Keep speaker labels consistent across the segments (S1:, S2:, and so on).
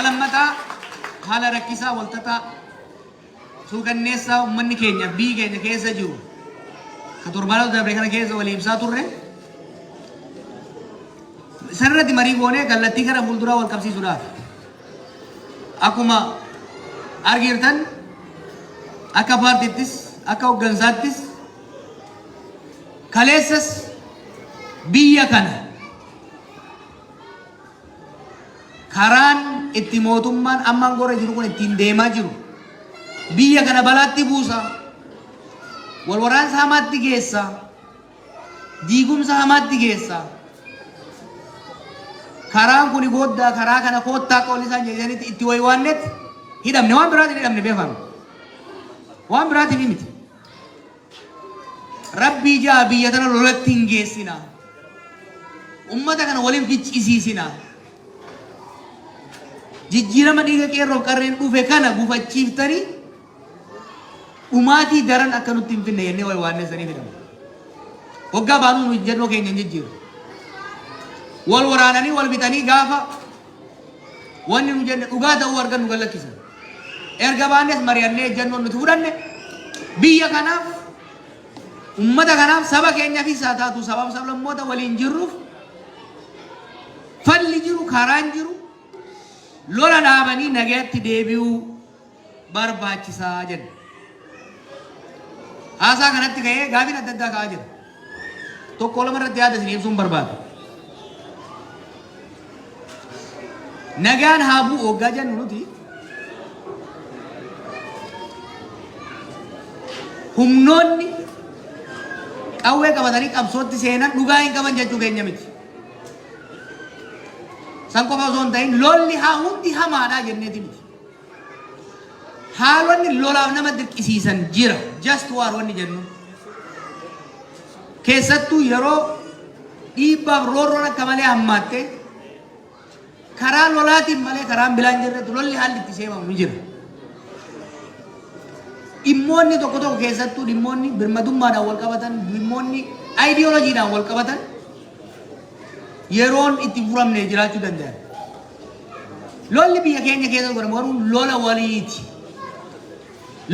S1: Talammataa haala rakkisaa walxaxaa suukanneessaa uummanni keenya biyyi keenya keessa jiru ka torbaanota dabre kana keessa walii ibsaa turre sanirratti marii goonee kallattii gara fuulduraa wal qabsiisuudhaaf akkuma argitan akka paartiittis akka hooggansaattis kaleessas biyya kana karaan itti mootummaan ammaan gorra jiru kun ittiin deemaa jiru biyya kana balaatti buusa wal waraansa hamaatti geessa diigumsa hamaatti geessa karaan kuni booddaa karaa kana koottaa qoolli isaan jedhanitti itti waywaannetti hidhamne waan biraatiin hidhamne beekamu waan biraatiin miti rabbii jaa biyya tana lolatti hin geessina ummata kana waliin ficcisiisina jijjiirama dhiiga qeerroof qarreen dhufe kana gufachiiftanii dhumaatii daran akka nutti hin finne jennee waywaanneessanii fidamu waggaa baanuu nu jennoo keenya hin jijjiiru wal waraananii wal bitanii gaafa wanni nu jenne dhugaa ta'uu argan nu gallakkisan erga baannes mari'annee jennoon nuti fudhanne biyya kanaaf ummata kanaaf saba keenyaaf isaa taatu sabab sablammoota waliin jirruuf falli jiru karaan jiru lola dhaabanii nagaatti deebi'uu barbaachisaa jenna haasaa kanatti ka'ee gaafiin adda addaa ka'aa jira tokko lama irratti yaada isin ibsuun barbaada nagaan haa bu'u hoggaa jennu nuti humnoonni qawwee qabatanii qabsootti seenan dhugaa hin qaban jechuu keenya miti san qofa osoo hin ta'in lolli haa hundi hamaadhaa jenneeti miti haalonni lolaaf nama dirqisiisan jira just war wanni jennu keessattuu yeroo dhiibbaaf roorroon akka malee hammaatte karaa lolaatiin malee karaan bilaan jirretti lolli haalli itti seemamu ni jira dhimmoonni tokko tokko keessattuu dhimmoonni birmadummaadhaan wal qabatan dhimmoonni aayidiyooloojiidhaan wal qabatan yeroon itti furamne jiraachuu danda'an lolli biyya keenya keessa godhamu garuu lola waliiti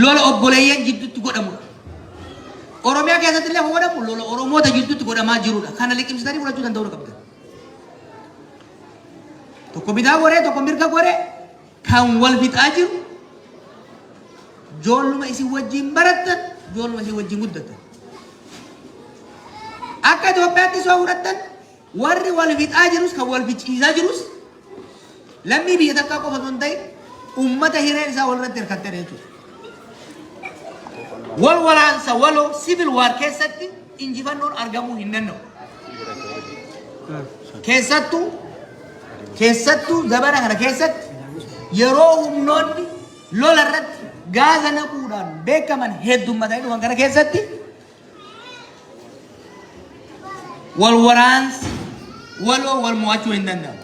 S1: lola obboleeyyan jidduutti godhamudha oromiyaa keessatti illee godhamu lola oromoota jidduutti godhamaa jirudha kana liqimsitanii fudhachuu danda'uu qabdan tokko bitaa goree tokko mirga goree kan wal fixaa jiru joolluma isin wajjin barattan joolluma isin wajjin guddatan akka Itoophiyaatti soo fudhattan warri wal fixaa jirus kan wal ficiisaa jirus lammii biyya takkaa qofa osoo hin ta'in ummata hireen isaa walirratti hirkattee jechuudha wal waraansa waloo civil war keessatti injifannoon argamuu hin danda'u keessattuu zabana kana keessatti yeroo humnoonni lola irratti gaaza naquudhaan beekaman heddummatanii dhufan kana keessatti wal waraansi waloo wal mo'achuu hin danda'amu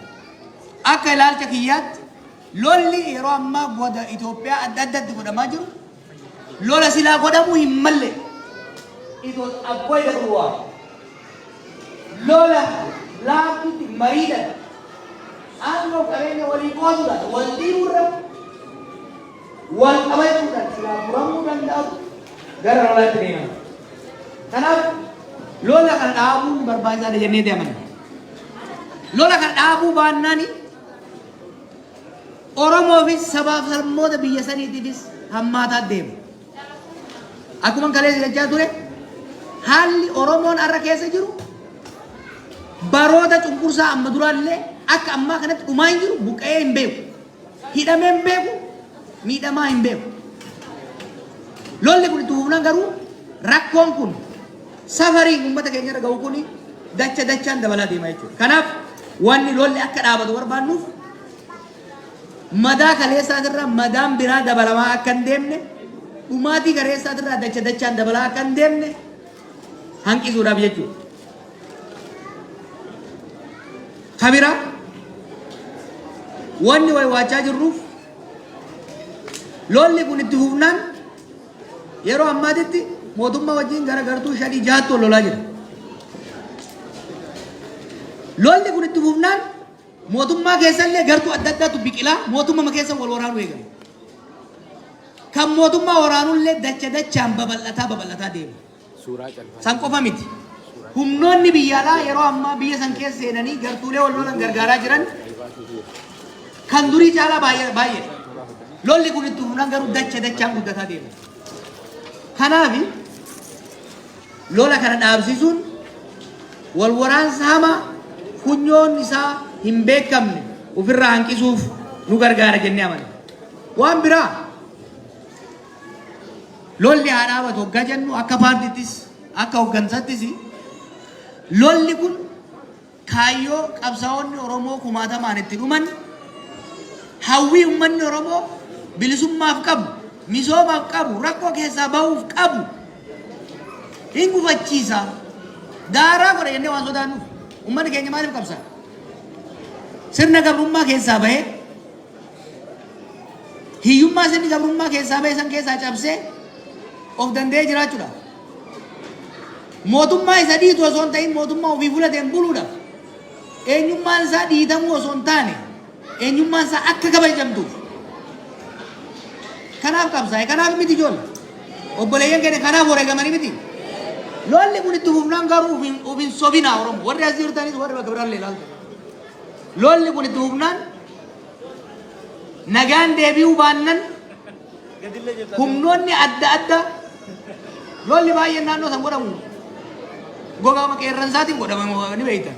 S1: akka ilaalcha kiyyaatti lolli yeroo ammaa goda Itoophiyaa adda addatti godhamaa jiru lola silaa godhamuu hin malle itoo abbooy dabruwaa lola laaftutti mariidhan aangoo qabeenya walii qooduudhaan wal dhiibuurra wal qabachuudhaan silaa furamuu danda'u gara lolaatti deeman kanaaf lola kana dhaabuun barbaachisaadha jennee deeman lola kana dhaabuu baannaani Oromoofis sabaaf sablammoota biyya saniitiifis hammaataa deema akkuma kaleessa jechaa ture haalli Oromoon har'a keessa jiru baroota cunqursaa amma duraallee akka ammaa kanatti dhumaa hin jiru buqqa'ee hin beeku hidhamee hin beeku miidhamaa hin beeku lolli kun itti fufnaan garuu rakkoon kun safarii uummata keenya irra ga'u kun dachaan dabalaa deema jechuudha kanaaf wanni lolli akka dhaabatu barbaannuuf madaa kaleessaatirraa madaan biraa dabalamaa akka hin deemne dhumaatii kaleessaatirraa dachaan dabalaa akka hin deemne hanqisuudhaaf jechuudha kabira wanni waywaachaa jirruuf lolli kun itti fufnaan yeroo ammaatitti mootummaa wajjin garagartuu 5-6 lolaa jira lolli kun itti fufnaan mootummaa keessallee gartuu adda addaatu biqilaa mootummaa keessa wal waraanuu eegale. Kan mootummaa waraanullee dachaan babal'ataa deema. San qofa miti. Humnoonni biyyaalaa yeroo ammaa biyya san keessa seenanii gartuulee wal lolan gargaaraa jiran kan durii caalaa baay'ee. Lolli kun itti humnaan garuu dachaan guddataa deema. Kanaaf lola kana dhaabsisuun wal waraansa hamaa funyoon isaa hin beekamne ofirraa hanqisuuf nu gargaara jennee amanna. Waan biraa lolli haa dhaabatu hoggaa jennu akka paartiittis akka hoggansattis lolli kun kaayyoo qabsaa'onni Oromoo kumaatamaan itti dhuman hawwii uummanni Oromoo bilisummaaf qabu misoomaaf qabu rakkoo keessaa bahuuf qabu hin gufachiisa. Daaraa godha jennee waan sodaannuuf uummanni keenya maaliif qabsaa? Sirna gabrummaa keessaa bahee hiyyummaa sirni gabrummaa keessaa bahee san keessaa cabsee of danda'ee jiraachuudha. Mootummaa isa dhiitu osoo hin ta'in mootummaa ofii fudhateen buluudha. Eenyummaan isaa dhiitamuu osoo hin taane eenyummaan isaa akka kabajamtuuf. Kanaaf qabsaa'e kanaaf miti ijoollee. Obboleeyyan keenya kanaaf wareegamanii miti. Lolli kun itti fufnaan garuu ofiin sobinaa Oromoo warri as jirtanis warri bakka biraallee ilaaltu. Lolli kun itti fufnaan nagaan deebi'uu baannan humnoonni adda addaa lolli baay'een naannoo san godhamu gogaama qeerransaatiin godhama ni beektan.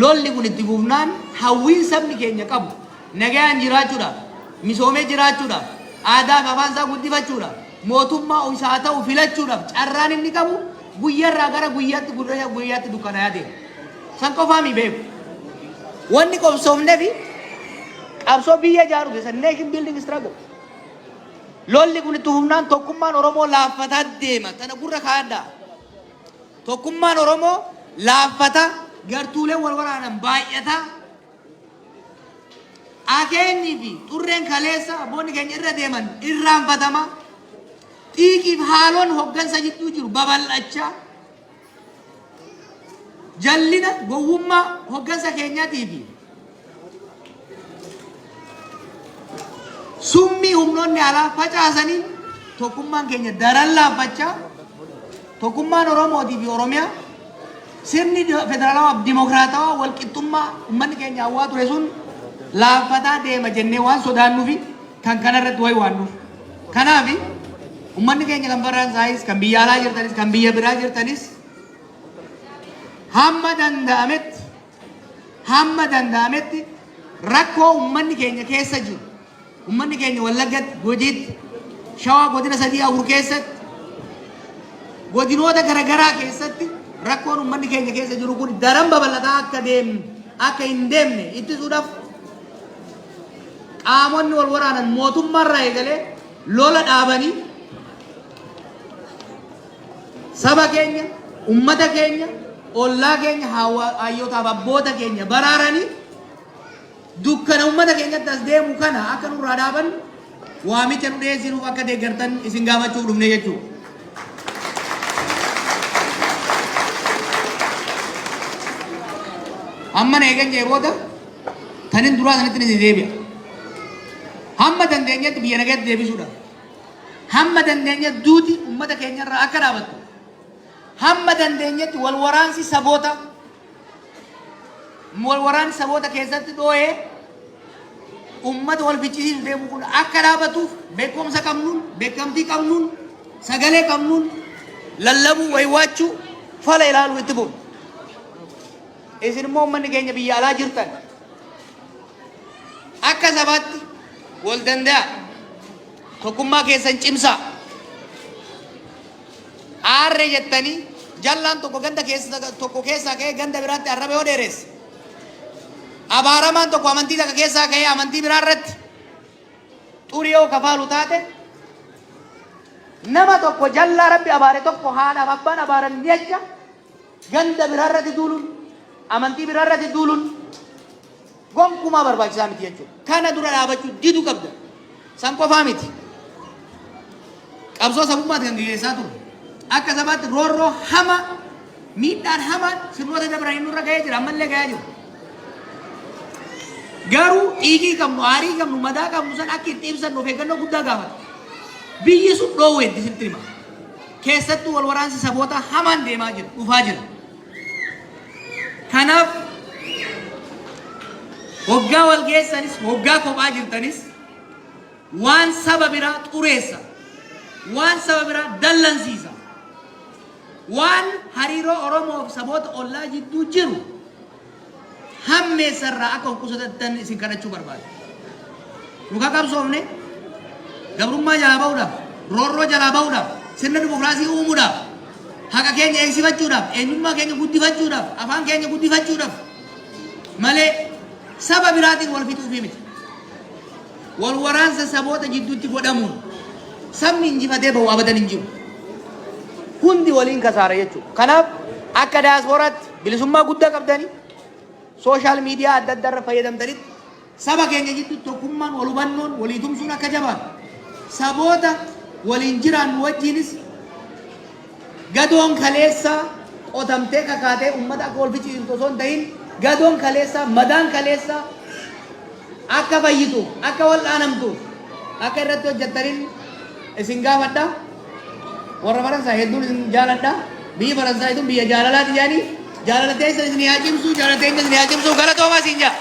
S1: Lolli kun itti fufnaan hawwiin sabni keenya qabu nagaan jiraachuudhaaf misoomee jiraachuudhaaf aadaa fi afaan isaa guddifachuudhaaf mootummaa isaa ta'u filachuudhaaf carraan inni qabu guyyaarraa gara guyyaatti dukkanaa'aa deema. San qofaa mi beeku. Wanni qobsoofnee fi qabsoo biyya ijaaru keessa nation building struggle. Lolli kun itti fufnaan tokkummaan Oromoo laaffataa deema. Tana gurra kaaddaa. Tokkummaan Oromoo laaffataa gartuulee wal waraanan baay'ataa. Akeenyi fi xurreen kaleessa abboonni keenya irra deeman irraanfatama. Xiiqiif haaloon hoggansa jidduu jiru babal'achaa. Jallina gowwummaa hoggansa keenyaatii fi summii humnoonni alaa facaasanii tokkummaan keenya daran laaffachaa tokkummaan Oromootii fi Oromiyaa sirni federaalawaa dimokiraatawaa walqixxummaa uummanni keenya hawwaa ture sun laaffataa deema jennee waan sodaannuufi kan kanarratti wayi waannuuf. Kanaaf uummanni keenya kan Faransaayis kan biyya alaa jirtanis kan biyya biraa jirtanis hamma danda'ametti rakkoo uummanni keenya keessa jiru uummanni keenya Wallaggatti Gujiitti Shawaa godina 3-4 keessatti godinoota garaagaraa keessatti rakkoon uummanni keenya keessa jiru kun daran babal'ataa akka hin deemne ittisuudhaaf qaamonni wal waraanan mootummaarraa eegalee lola dhaabanii saba keenya ummata keenya ollaa keenya hayyootaaf abboota keenya baraaranii dukkana ummata keenyatti as deemu kana akka nurraa dhaaban waamicha nu dhiyeessinuuf akka deeggartan isin gaafachuuf dhufne jechuudha. Amma eegan jee booda tanin duraa sanitti ni deebi'a. Hamma dandeenyetti biyya nagaatti deebisuudha. Hamma dandeenyetti duuti ummata keenyarraa akka dhaabattu. Hamma dandeenyetti wal waraansi saboota keessatti dhoo'ee ummata wal fichisiisu deemu kun akka dhaabatuuf beekumsa qabnuun beekamtii qabnuun sagalee qabnuun lallabuu waywaachuu fala ilaaluu itti bu'u. Isin immoo uummanni keenya biyya alaa jirtan akka sabaatti wal danda'a tokkummaa keessan cimsaa. Aarre jettanii jallaan tokko keessaa ka'ee ganda biraatti arraba yoo dheeresse abaaramaan tokko amantii takka keessaa ka'ee amantii biraa irratti xurii yoo kafaalu taate nama tokko jallaa rabbi abaare tokko haadhaaf abbaan abaaran jecha ganda biraa irratti duuluun amantii biraa irratti duuluun gonkumaa barbaachisaa miti jechuudha. Kana dura dhaabachuu didu qabda. San qofaa miti. Qabsoo sabummaatti kan gaggeessaa ture. Akka sabaatti roorroo hama miidhaan hamaan sirnoota dabranii nurra ga'ee jira ammallee ga'aa jiru. Garuu dhiigii qabnu, aarii qabnu, madaa qabnu san akka itti ibsannu of eeggannoo guddaa gaafata. Biyyi sun dhoowweetti sitti hima. Keessattuu wal waraansi saboota hamaan deemaa jira, dhufaa jira. Kanaaf hoggaa wal geessanis, hoggaa kophaa jirtanis waan saba biraa xureessa, waan saba biraa dallansiisa, waan hariiroo Oromoo fi saboota ollaa jidduu jiru hammeessarraa akka qusatattan isin kadhachuu barbaada. Nu qabsoofne gabrummaa jalaa bahuudhaaf, roorroo jalaa bahuudhaaf, sirna dimokiraasii uumuudhaaf, haqa keenya eegsifachuudhaaf, eenyummaa keenya guddifachuudhaaf, afaan keenya guddifachuudhaaf malee saba biraatiin wal fixuufi miti. Wal waraansa saboota jidduutti godhamuun sabni injifatee bahu abadan hin jiru. Hundi waliin kasaara jechuudha. Kanaaf akka daasporaatti bilisummaa guddaa qabdanii sooshaal miidiyaa adda addaa irra fayyadamtanitti saba keenya jidduutti tokkummaan wal hubannoon walii tumsuun akka jabaatu saboota waliin jiraannu wajjinis gadoon kaleessaa qotamtee kakaatee uummata akka wal fichiisu osoo hin ta'in gadoon kaleessaa madaan kaleessaa akka fayyitu akka wal dhaanamtu akka irratti hojjettaniin isin gaafadha. Warra Faransaa hedduun isin jaaladha. Biyyi Faransaa hedduun biyya jaalalaati jedhanii jaalala teessa isin haa cimsu, jaalala teenya isin haa cimsu. Galatoomaa isin jaa.